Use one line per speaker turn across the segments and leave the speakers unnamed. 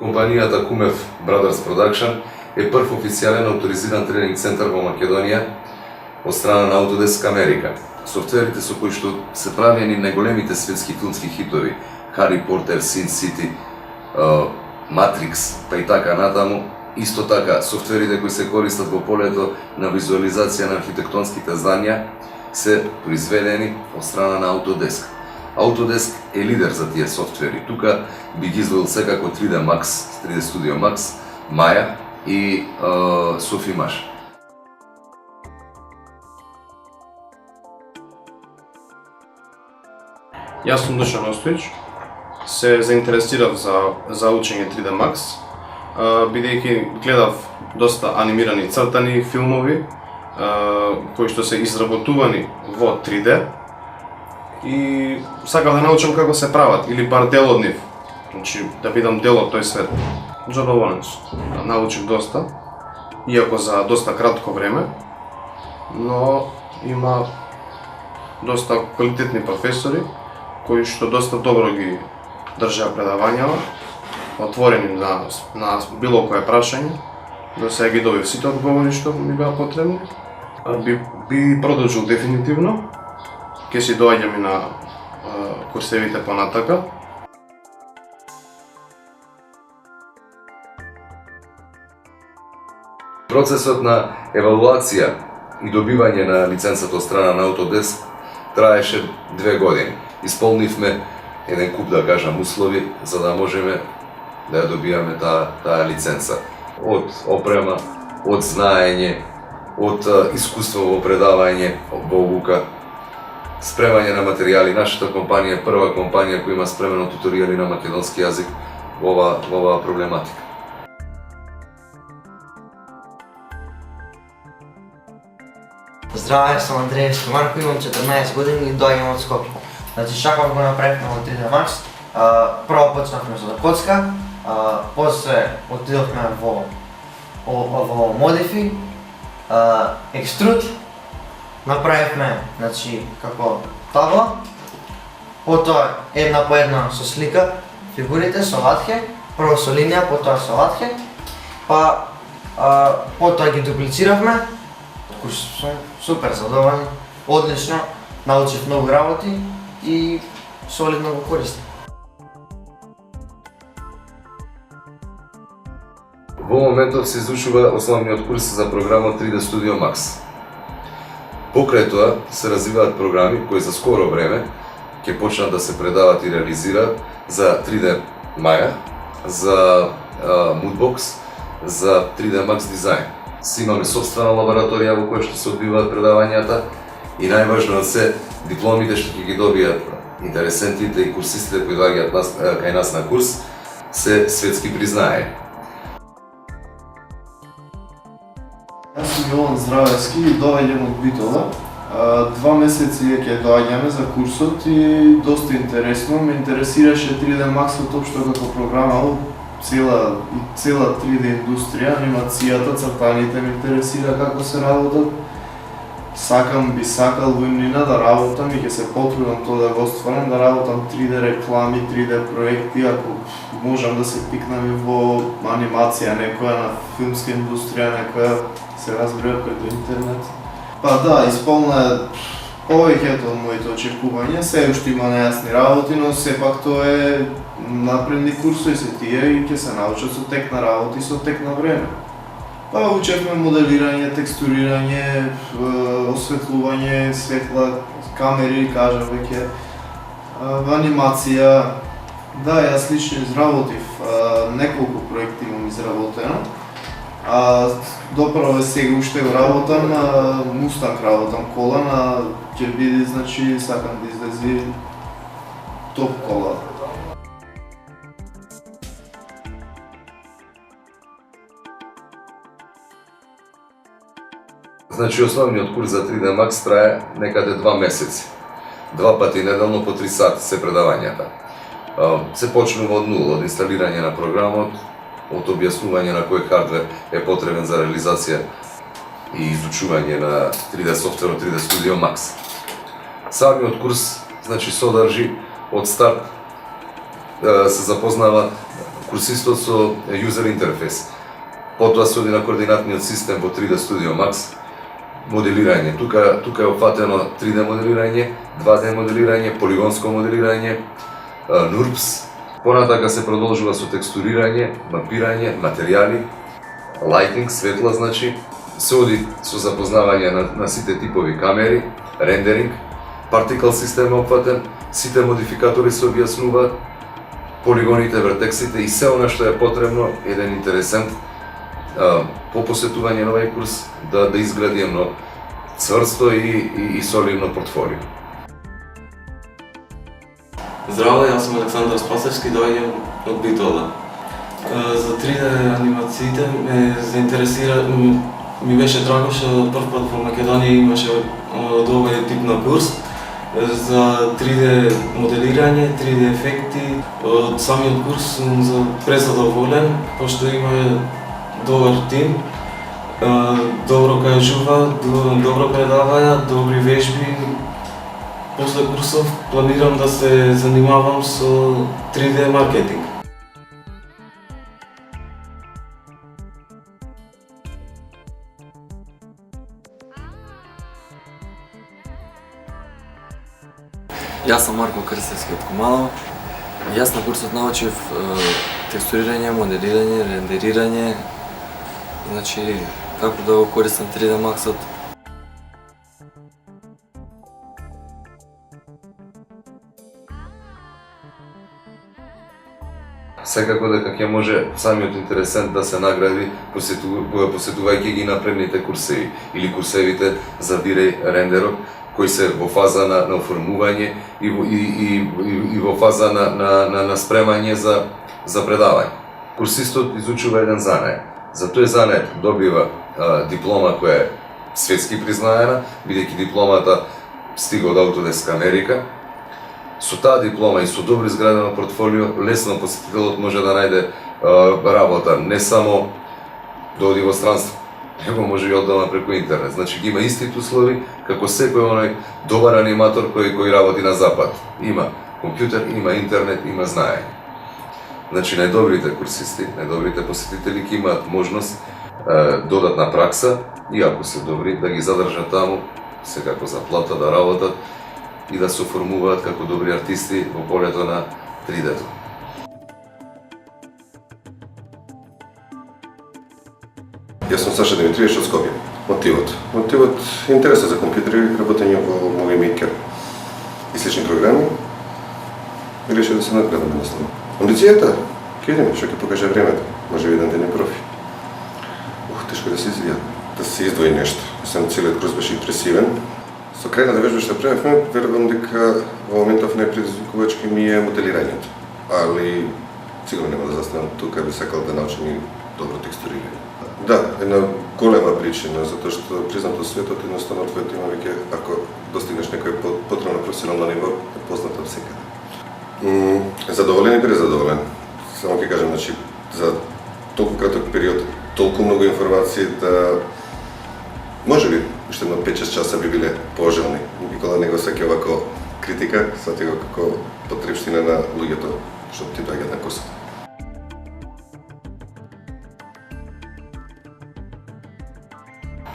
Компанијата Кумев Brothers Production е прв официјален авторизиран тренинг центар во Македонија од страна на Autodesk Америка. Софтверите со кои што се правени најголемите светски филмски хитови, Хари Потер, Син Сити, Матрикс, па и така натаму, исто така софтверите кои се користат во полето на визуализација на архитектонските здања се произведени од страна на Autodesk. Autodesk е лидер за тие софтвери. Тука би ги извел секако 3D Max, 3D Studio Max, Maya и Sofimage.
Јас сум Душан Остојич, се заинтересирав за учење 3D Max, бидејќи гледав доста анимирани цртани филмови кои што се изработувани во 3D и сакав да научам како се прават или бар дел од нив, значи да видам дел од тој свет. Задоволен сум. Научив доста, иако за доста кратко време, но има доста квалитетни професори кои што доста добро ги држаа предавањава, отворени на било кое прашање. До сега ги добив сите одговори што ми беа потребни. Би продолжил дефинитивно. Ќе си доаѓам и на курсевите понатака.
Процесот на евалуација и добивање на лиценцата од страна на Autodesk траеше 2 години. Исполнивме еден куп, да кажам, услови за да можеме да ја добијаме таа лиценца. Од опрема, од знаење, од искуство во предавање, во обука, спремање на материјали. Нашата компанија е прва компанија која има спремено туторијали на македонски јазик во оваа проблематика.
Здраве, сум Андреевски Марко, имам 14 години и доаѓам од Скопје. Значи, шахмат го направивме во 3D Max. Прво почнавме со коцка, после отидовме во Modify, Extrude, направивме, значи, како табла, потоа една по една со слика, фигурите со латхе, прво со линија, потоа со латхе, па потоа ги дуплициравме. Сум супер задоволен, одлично, научив многу работи и солидно го користам.
Во моментов се изучува основниот курс за програмот 3D Studio Max. Покрај тоа се развиваат програми кои за скоро време ќе почнат да се предават и реализираат за 3D Maya, за Moodbox, за 3D Max Design. Си имаме собствена лабораторија во која што се одвиваат предавањата и најважно од се дипломите што ќе ги добијат интересентите и курсистите кои доаѓаат кај нас на курс се светски признаени.
Јас сум Јован Здравевски и доаѓам од Битола. 2 месеци ќе доаѓаме за курсот и доста интересно. Ме интересираше 3D Max општо како програма, цела 3D индустрија, анимацијата, цртаните ме интересира како се работат. Би сакал во иднина да работам и ќе се потрудам тоа да го остварам, да работам 3D реклами, 3D проекти, ако можам да се пикнам и во анимација некоја, на филмска индустрија некоја, се разбира преку интернет. Па да, исполна повеќето од моите очекувања, се уште има нејасни работи, но сепак тоа е напредни курсови се тие и ќе се научат со тек на работи и со тек на време. Па учевме моделирање, текстурирање, осветлување, светла, камери, кажам веќе, анимација. Да, јас лично изработив неколку проекти имам изработено. Доправо сега уште го работам, Мустанг работам кола, ќе биде, значи, сакам да излези топ кола.
Значи, основниот курс за 3D Max трае некаде 2 месеци. 2 пати неделно по 3 сати се предавањата. Се почнува од нула, од инсталирање на програмот, од објаснување на кој хардвер е потребен за реализација и изучување на 3D софтверот 3D Studio Max. Самиот курс, значи, содржи од старт се запознава курсистот со user интерфейс. Потоа се оди на координатниот систем во 3D Studio Max, моделирање. Тука е опфатено 3D моделирање, 2D моделирање, полигонско моделирање, NURBS. Понатака се продолжува со текстурирање, мапирање, материјали, lighting, светла, значи, се оди со запознавање на сите типови камери, рендеринг, particle систем опфатен, сите модификатори се објаснуваат, полигоните, вертексите и се она што е потребно, еден интересен по посетување на овој курс да изгради едно цврсто и солидно портфолио.
Здраво, јас сум Александар Спасевски, доаѓам од Битола. За 3D анимациите ме заинтересира, ми беше драго што прв пат во Македонија имаше овој тип на курс за 3D моделирање, 3D ефекти. Од самиот курс сум презадоволен, пошто има добар тим, добро кажува, добро предавања, добри вежби. После курсов планирам да се занимавам со 3D маркетинг.
Јас сум Марко Крстевски од Куманово. Јас на курсот научив текстурирање, моделирање, рендерирање, значи како да го користам 3D Max-от.
Секако дека ќе може самиот интересент да се награди посетувајќи ги напредните курсеви или курсевите за биреј рендерот, кои се во фаза на оформување и во фаза на спремање за предавање. Курсистот изучува еден занае. За тој занае добива диплома која е светски признаена, бидејќи дипломата стига од Autodesk Америка. Со таа диплома и со добро изградено портфолио, лесно посетителот може да најде работа, не само да оди во странство, него може и од дома преку интернет. Значи ги има истите услови како секој оној добар аниматор кој работи на запад. Има компјутер, има интернет, има знаење. Значи најдобрите курсисти, најдобрите посетители ќе имаат можност додатна пракса и ако се добри да ги задржат таму, секако за плата да работат и да се оформуваат како добри артисти во полето на 3D-то.
Јас сум Саша Димитриевич од Скопје. Мотивот е интересот за компјутери, работење во Movie Maker и слични програми. И решив да се надградам едноставно. Амбицијата, ќе видиме што ќе покаже времето. Може би еден ден е профи. Тешко да се извија, да се издвои нешто. Целиот курс беше импресивен. Со крајната вежба што правевме, верувам дека во моментов најпредизвикувачки ми е моделирањето. Али сигурно нема да застанам тука, би сакал да научам и добро текстурирање. Да, една голема причина, затоа што признато светот едноставно твојот има веќе, ако достигнеш некој потребно професионално ниво, е познат од секаде. Задоволен и презадоволен. Само ќе кажам, значи, за толку краток период, толку многу информации да може би уште едно 5-6 часа би биле пожелни. Никола не го саќа овако критика, свати го како потребштина на луѓето што ти доаѓаат на курсот.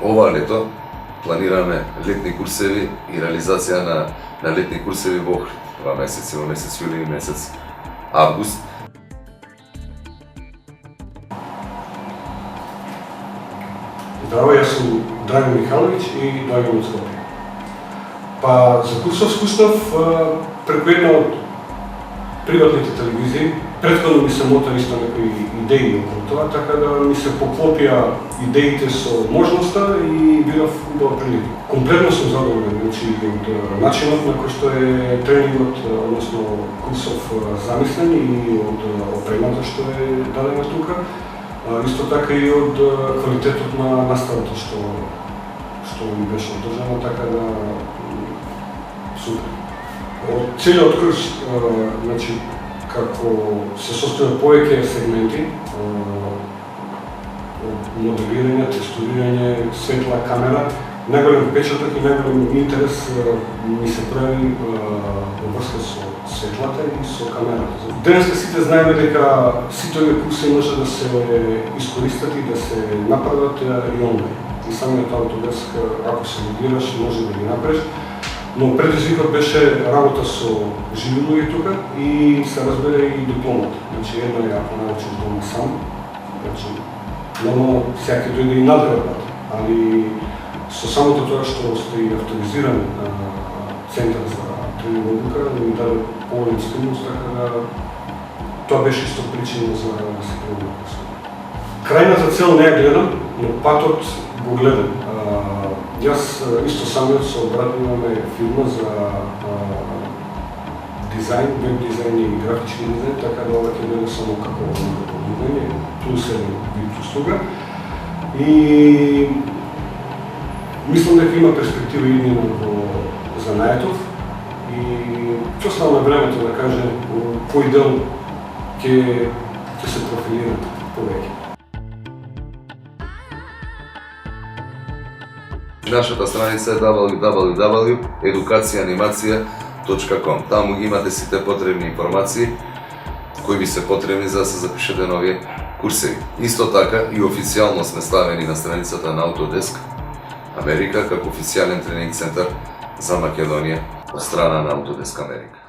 Ова лето планираме летни курсеви и реализација на летни курсеви во Охрид. Во месец јули и месец август.
Здраво, јас сум Драган Михаловиќ и доаѓам од Скопје. Па за курсов скуснав преку една од приватните телевизии. Претходно ми се мотали исто некои идеи околу тоа, така да ми се поклопија идеите со можноста и била убава прилика. Комплетно сум задоволен, значи од начинот на кој што е тренингот, односно курсов замислен и од опремата што е дадена тука. Исто така и од квалитетот на наставата што ми беше одржана, така да супер. Од целиот курс, значи, како се состојат повеќе сегменти, од моделирање, текстурирање, светла, камера, најголем впечаток и најголем интерес ми се прави во врска со светлата и со камерата. Денеска сите знаеме дека сите овие курси може да се искористат и да се направат и онлайн. И самиот Autodesk, ако се логираш, може да ги направиш. Но предизвикот беше работа со живи луѓе тука и се разбере и дипломата. Значи едно е ако научиш дома сам, значи нормално всеки дојде и надрева, али со самото тоа што стои авторизиран центар за 3D наука, ми даде поволен стимул, така да тоа беше исто причина за да се пријавам. Крајната цел не ја гледам, но патот го гледам. Јас исто самиот со брат имаме фирма за дизајн, веб дизајн и графички дизајн, така да ова ќе биде само како допълнение, плюс еден вид услуга. И мислам дека има перспектива иднина во занаетов и ќе оставаме времето да каже кој дел ќе се профилира повеќе.
Нашата страница е www.edukacijaanimacija.com. Таму ги имате сите потребни информации кои ви се потребни за да се запишете на овие курсеви. Исто така и официјално сме ставени на страницата на Autodesk Америка како официјален тренинг центар за Македонија од страна на Autodesk Америка.